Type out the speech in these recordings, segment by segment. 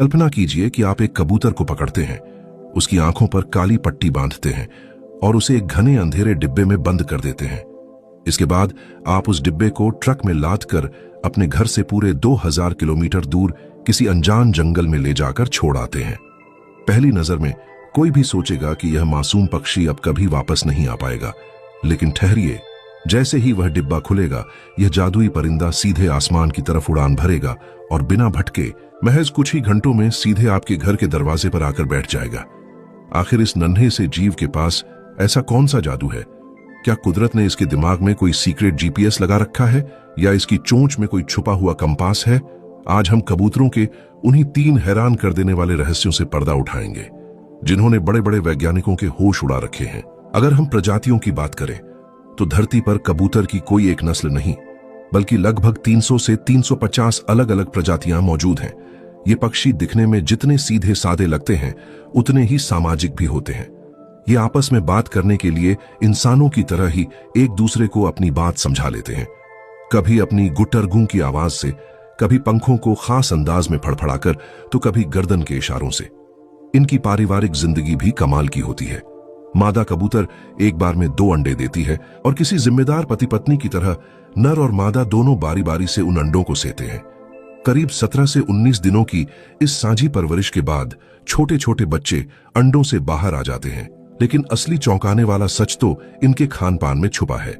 कल्पना कीजिए कि आप एक कबूतर को पकड़ते हैं, उसकी आंखों पर काली पट्टी बांधते हैं और उसे एक घने अंधेरे डिब्बे में बंद कर देते हैं। इसके बाद आप उस डिब्बे को ट्रक में लाद कर अपने घर से पूरे 2000 किलोमीटर दूर किसी अनजान जंगल में ले जाकर छोड़ आते हैं। पहली नजर में कोई भी सोचेगा कि यह मासूम पक्षी अब कभी वापस नहीं आ पाएगा, लेकिन ठहरिए, जैसे ही वह डिब्बा खुलेगा, यह जादुई परिंदा सीधे आसमान की तरफ उड़ान भरेगा और बिना भटके महज कुछ ही घंटों में सीधे आपके घर के दरवाजे पर आकर बैठ जाएगा। आखिर इस नन्हे से जीव के पास ऐसा कौन सा जादू है? क्या कुदरत ने इसके दिमाग में कोई सीक्रेट जीपीएस लगा रखा है या इसकी चोंच में कोई छुपा हुआ कंपास है? आज हम कबूतरों के उन्हीं 3 हैरान कर देने वाले रहस्यों से पर्दा उठाएंगे, जिन्होंने बड़े बड़े वैज्ञानिकों के होश उड़ा रखे हैं। अगर हम प्रजातियों की बात करें तो धरती पर कबूतर की कोई एक नस्ल नहीं, बल्कि लगभग 300 से 350 अलग अलग प्रजातियां मौजूद हैं। ये पक्षी दिखने में जितने सीधे सादे लगते हैं, उतने ही सामाजिक भी होते हैं। ये आपस में बात करने के लिए इंसानों की तरह ही एक दूसरे को अपनी बात समझा लेते हैं, कभी अपनी गुट्टरगूं की आवाज से, कभी पंखों को खास अंदाज में फड़फड़ाकर, तो कभी गर्दन के इशारों से। इनकी पारिवारिक जिंदगी भी कमाल की होती है। मादा कबूतर एक बार में 2 अंडे देती है और किसी जिम्मेदार पति पत्नी की तरह नर और मादा दोनों बारी बारी से उन अंडों को सेते हैं। करीब 17 से 19 दिनों की इस साझी परवरिश के बाद छोटे छोटे बच्चे अंडों से बाहर आ जाते हैं, लेकिन असली चौंकाने वाला सच तो इनके खान पान में छुपा है।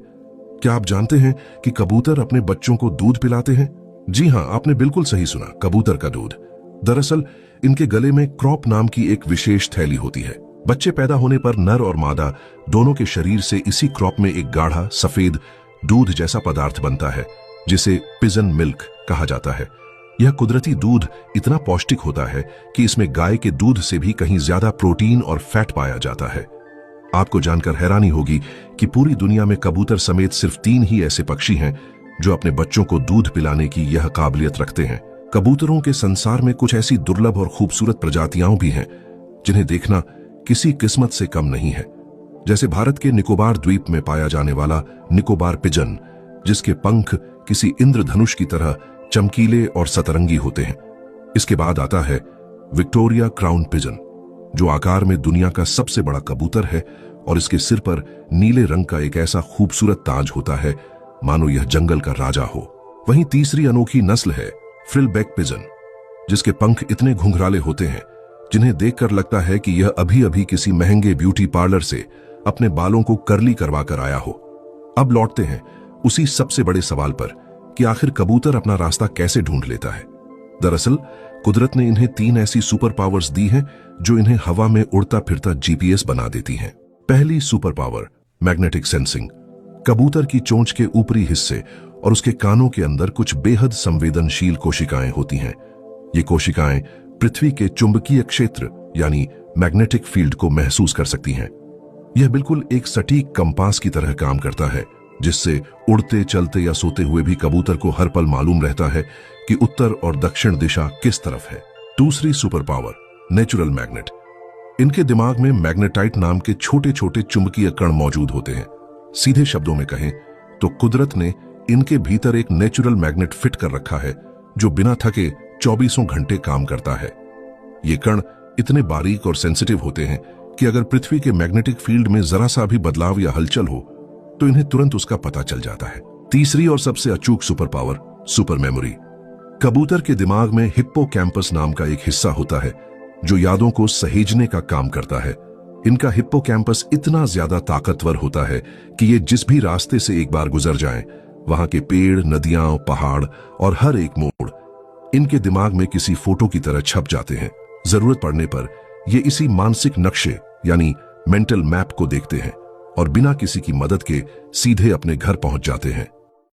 क्या आप जानते हैं कि कबूतर अपने बच्चों को दूध पिलाते हैं? जी हां, आपने बिल्कुल सही सुना, कबूतर का दूध। दरअसल इनके गले में क्रॉप नाम की एक विशेष थैली होती है। बच्चे पैदा होने पर नर और मादा दोनों के शरीर से इसी क्रॉप में एक गाढ़ा सफेद दूध जैसा पदार्थ बनता है, जिसे पिजन मिल्क कहा जाता है। यह कुदरती दूध इतना पौष्टिक होता है कि इसमें गाय के दूध से भी कहीं ज्यादा प्रोटीन और फैट पाया जाता है। आपको जानकर हैरानी होगी कि पूरी दुनिया में कबूतर समेत सिर्फ 3 ही ऐसे पक्षी हैं जो अपने बच्चों को दूध पिलाने की यह काबिलियत रखते हैं। कबूतरों के संसार में कुछ ऐसी दुर्लभ और खूबसूरत प्रजातियां भी हैं जिन्हें देखना किसी किस्मत से कम नहीं है। जैसे भारत के निकोबार द्वीप में पाया जाने वाला निकोबार पिजन, जिसके पंख किसी इंद्रधनुष की तरह चमकीले और सतरंगी होते हैं। इसके बाद आता है विक्टोरिया क्राउन पिजन, जो आकार में दुनिया का सबसे बड़ा कबूतर है और इसके सिर पर नीले रंग का एक ऐसा खूबसूरत ताज होता है मानो यह जंगल का राजा हो। वहीं तीसरी अनोखी नस्ल है फ्रिलबैक पिजन, जिसके पंख इतने घुंघराले होते हैं जिन्हें देखकर लगता है कि यह अभी अभी किसी महंगे ब्यूटी पार्लर से अपने बालों को कर्ली करवा कर आया हो। अब लौटते हैं उसी सबसे बड़े सवाल पर कि आखिर कबूतर अपना रास्ता कैसे ढूंढ लेता है। दरअसल कुदरत ने इन्हें 3 ऐसी सुपर पावर्स दी हैं जो इन्हें हवा में उड़ता फिरता जीपीएस बना देती हैं। पहली सुपर पावर, मैग्नेटिक सेंसिंग। कबूतर की चोंच के ऊपरी हिस्से और उसके कानों के अंदर कुछ बेहद संवेदनशील कोशिकाएं होती हैं। ये कोशिकाएं पृथ्वी के चुंबकीय क्षेत्र यानी मैग्नेटिक फील्ड को महसूस कर सकती हैं। यह बिल्कुल एक सटीक कंपास की तरह काम करता है, जिससे उड़ते, चलते या सोते हुए भी कबूतर को हर पल मालूम रहता है कि उत्तर और दक्षिण दिशा किस तरफ है। दूसरी सुपर पावर, नेचुरल मैग्नेट। इनके दिमाग में मैग्नेटाइट नाम के छोटे छोटे चुंबकीय कण मौजूद होते हैं। सीधे शब्दों में कहें तो कुदरत ने इनके भीतर एक नेचुरल मैग्नेट फिट कर रखा है जो बिना थके 24 घंटे काम करता है। ये कण इतने बारीक और सेंसिटिव होते हैं कि अगर पृथ्वी के मैग्नेटिक फील्ड में जरा सा भी बदलाव या हलचल हो तो इन्हें तुरंत उसका पता चल जाता है। तीसरी और सबसे अचूक सुपर पावर, सुपर मेमोरी। कबूतर के दिमाग में हिप्पोकैम्पस नाम का एक हिस्सा होता है जो यादों को सहेजने का काम करता है। इनका हिप्पोकैम्पस इतना ज्यादा ताकतवर होता है कि ये जिस भी रास्ते से एक बार गुजर जाएं, वहां के पेड़, नदियां, पहाड़ और हर एक मोड़ इनके दिमाग में किसी फोटो की तरह छप जाते हैं। जरूरत पड़ने पर ये इसी मानसिक नक्शे यानी मेंटल मैप को देखते हैं और बिना किसी की मदद के सीधे अपने घर पहुंच जाते हैं।